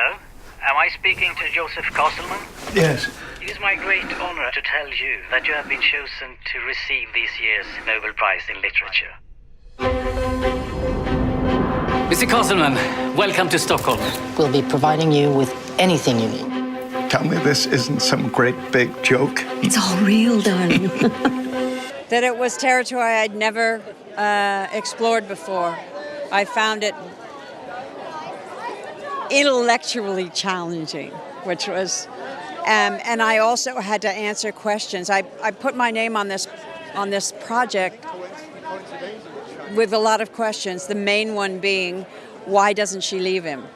Hello? Am I speaking to Joseph Castleman? Yes. It is my great honor to tell you that you have been chosen to receive this year's Nobel Prize in Literature. Mr. Castleman, welcome to Stockholm. We'll be providing you with anything you need. Tell me this isn't some great big joke. It's all real, darling. That it was territory I'd never explored before. I found it intellectually challenging, which was, and I also had to answer questions. I put my name on this project with a lot of questions, the main one being, why doesn't she leave him?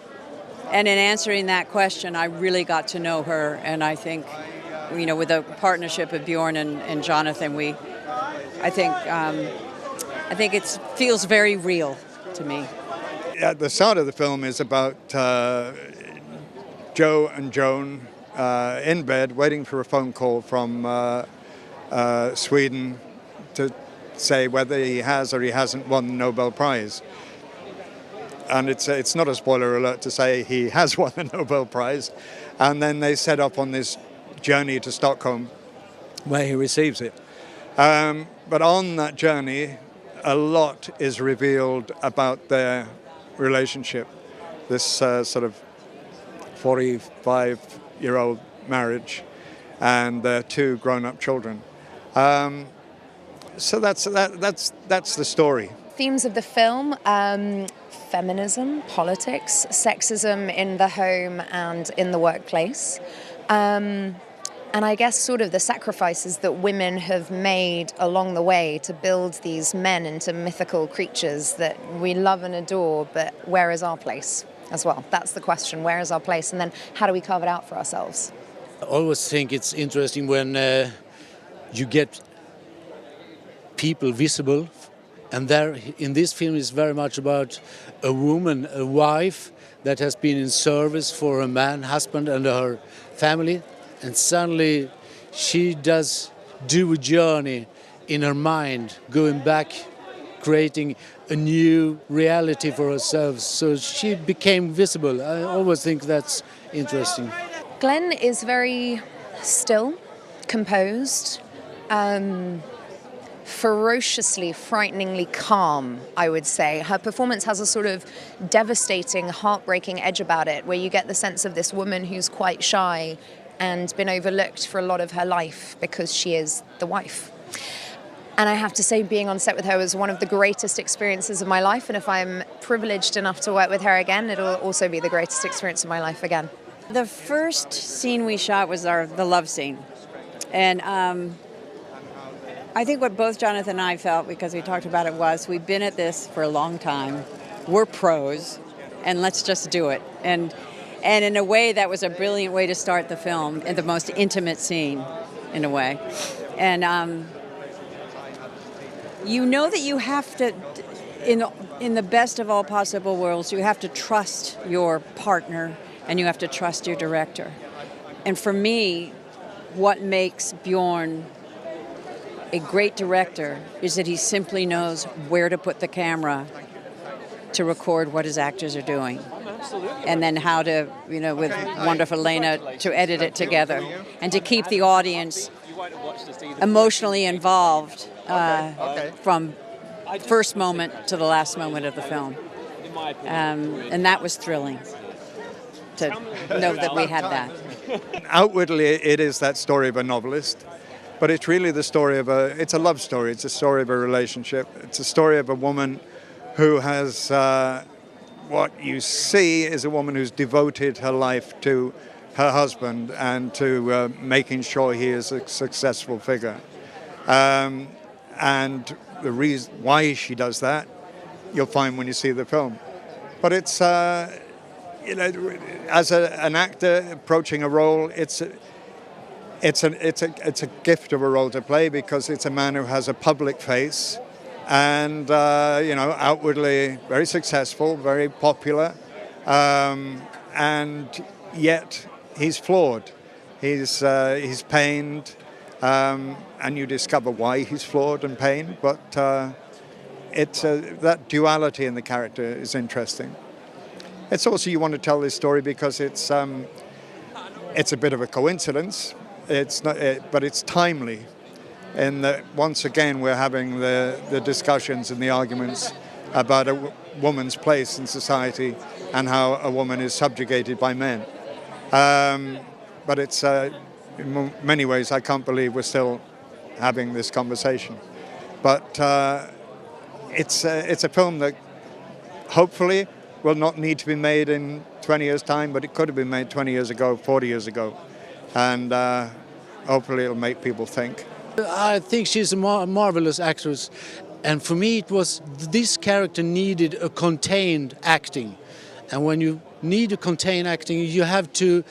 And in answering that question, I really got to know her, and I think, you know, with the partnership of Björn and Jonathan, I think it feels very real to me. At the start of the film is about Joe and Joan in bed waiting for a phone call from Sweden to say whether he has or he hasn't won the Nobel Prize. And it's not a spoiler alert to say he has won the Nobel Prize. And then they set off on this journey to Stockholm where he receives it. But on that journey, a lot is revealed about their relationship, this sort of 45-year-old marriage and their two grown-up children. So that's the story. Themes of the film, feminism, politics, sexism in the home and in the workplace. And I guess sort of the sacrifices that women have made along the way to build these men into mythical creatures that we love and adore, but where is our place as well? That's the question, where is our place? And then how do we carve it out for ourselves? I always think it's interesting when you get people visible, and there in this film is very much about a woman, a wife that has been in service for her man, husband and her family. And suddenly she does do a journey in her mind, going back, creating a new reality for herself. So she became visible. I always think that's interesting. Glenn is very still, composed, ferociously, frighteningly calm, I would say. Her performance has a sort of devastating, heartbreaking edge about it, where you get the sense of this woman who's quite shy and been overlooked for a lot of her life because she is the wife. And I have to say, being on set with her was one of the greatest experiences of my life, and if I'm privileged enough to work with her again, it'll also be the greatest experience of my life again. The first scene we shot was the love scene. And I think what both Jonathan and I felt, because we talked about it, was we've been at this for a long time, we're pros, and let's just do it. And in a way, that was a brilliant way to start the film, and the most intimate scene, in a way. And you know that you have to, in the best of all possible worlds, you have to trust your partner, and you have to trust your director. And for me, what makes Björn a great director is that he simply knows where to put the camera to record what his actors are doing. And then how to, you know, with wonderful Lena, to edit it together and to keep the audience emotionally involved from first moment to the last moment of the film. And that was thrilling to know that we had that. Outwardly, it is that story of a novelist, but it's really the story of it's a love story. It's a story of a relationship. It's a story of a woman who has, what you see is a woman who's devoted her life to her husband and to making sure he is a successful figure. And the reason why she does that, you'll find when you see the film. But it's, you know, as an actor approaching a role, it's a gift of a role to play, because it's a man who has a public face and, you know, outwardly very successful, very popular, and yet he's flawed. He's pained, and you discover why he's flawed and pained, but it's that duality in the character is interesting. it's also you want to tell this story because it's a bit of a coincidence. It's not, but it's timely. And that once again we're having the discussions and the arguments about a woman's place in society and how a woman is subjugated by men. But it's in many ways I can't believe we're still having this conversation. But it's a film that hopefully will not need to be made in 20 years' time, but it could have been made 20 years ago, 40 years ago. And hopefully it'll make people think. I think she's a marvelous actress. And for me, it was this character needed a contained acting. And when you need a contained acting, you have to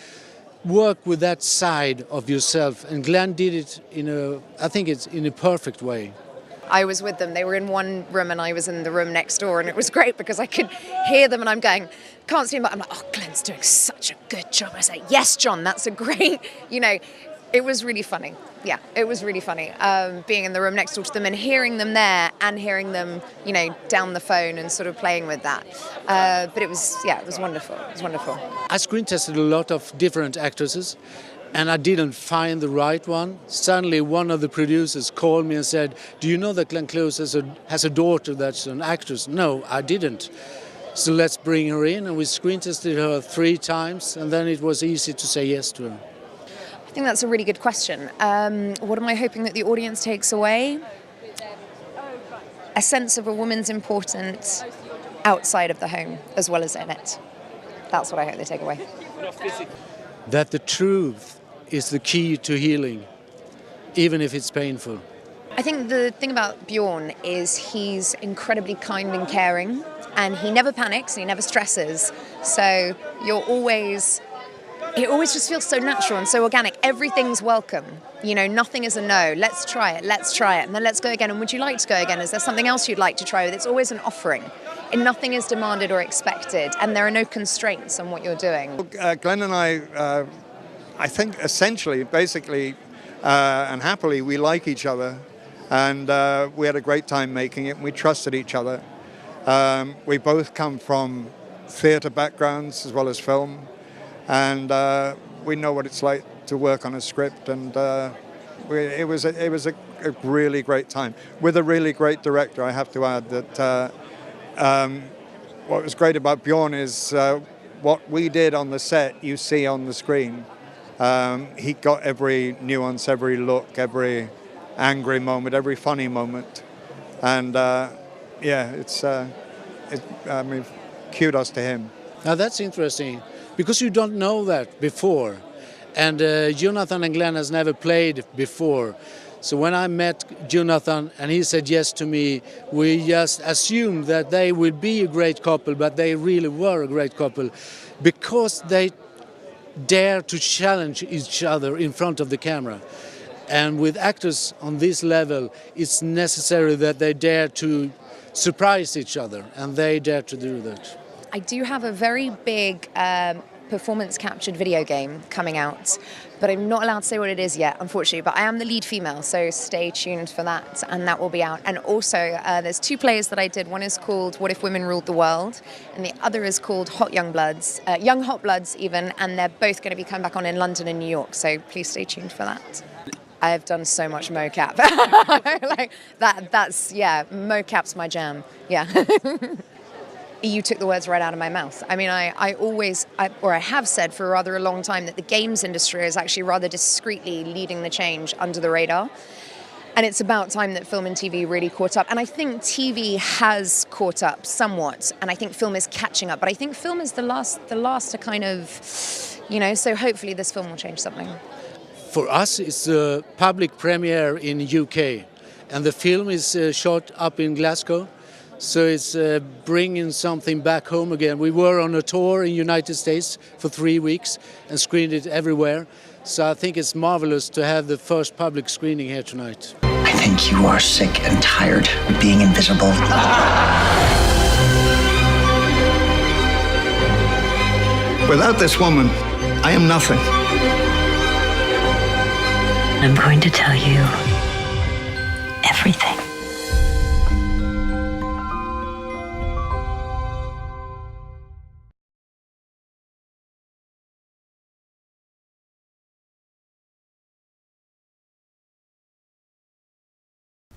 work with that side of yourself. And Glenn did it I think it's in a perfect way. I was with them. They were in one room and I was in the room next door, and it was great because I could hear them and I'm going, can't see him, but I'm like, oh, Glenn's doing such a good job. I say, yes, John, that's a great, it was really funny. Yeah, it was really funny being in the room next door to them and hearing them there and hearing them, down the phone and sort of playing with that. But it was wonderful. It was wonderful. I screen tested a lot of different actresses, and I didn't find the right one. Suddenly one of the producers called me and said, do you know that Glenn Close has a daughter that's an actress? No, I didn't. So let's bring her in, and we screen tested her 3 times, and then it was easy to say yes to her. I think that's a really good question. What am I hoping that the audience takes away? A sense of a woman's importance outside of the home as well as in it. That's what I hope they take away. That the truth is the key to healing, even if it's painful. I think the thing about Björn is he's incredibly kind and caring, and he never panics and he never stresses. So it always just feels so natural and so organic. Everything's welcome. Nothing is a no. Let's try it. And then let's go again. And would you like to go again? Is there something else you'd like to try with? It's always an offering. And nothing is demanded or expected. And there are no constraints on what you're doing. Glenn and I think essentially, basically, and happily, we like each other. And we had a great time making it. And we trusted each other. We both come from theatre backgrounds as well as film. And we know what it's like to work on a script, and it was a really great time with a really great director. I have to add that what was great about Björn is what we did on the set you see on the screen. He got every nuance, every look, every angry moment, every funny moment, and kudos to him. Now that's interesting. Because you don't know that before. And Jonathan and Glenn has never played before. So when I met Jonathan and he said yes to me, we just assumed that they would be a great couple, but they really were a great couple because they dare to challenge each other in front of the camera. And with actors on this level, it's necessary that they dare to surprise each other, and they dare to do that. I do have a very big performance-captured video game coming out, but I'm not allowed to say what it is yet, unfortunately. But I am the lead female, so stay tuned for that, and that will be out. And also, there's 2 plays that I did. One is called What If Women Ruled the World, and the other is called Hot Young Bloods, Young Hot Bloods even, and they're both going to be coming back on in London and New York, so please stay tuned for that. I have done so much mocap. Mocap's my jam, yeah. You took the words right out of my mouth. I mean, I have said for rather a long time that the games industry is actually rather discreetly leading the change under the radar. And it's about time that film and TV really caught up. And I think TV has caught up somewhat, and I think film is catching up. But I think film is the last to kind of, so hopefully this film will change something. For us, it's a public premiere in UK, and the film is shot up in Glasgow. So it's bringing something back home again. We were on a tour in the United States for 3 weeks and screened it everywhere. So I think it's marvelous to have the first public screening here tonight. I think you are sick and tired of being invisible. Without this woman, I am nothing. I'm going to tell you everything.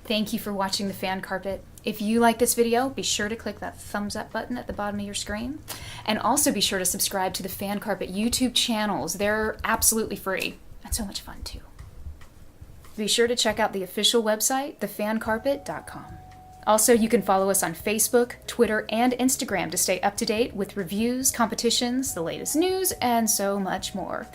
Thank you for watching The Fan Carpet. If you like this video, be sure to click that thumbs up button at the bottom of your screen. And also be sure to subscribe to the Fan Carpet YouTube channels. They're absolutely free and so much fun too. Be sure to check out the official website, thefancarpet.com. Also, you can follow us on Facebook, Twitter, and Instagram to stay up to date with reviews, competitions, the latest news, and so much more.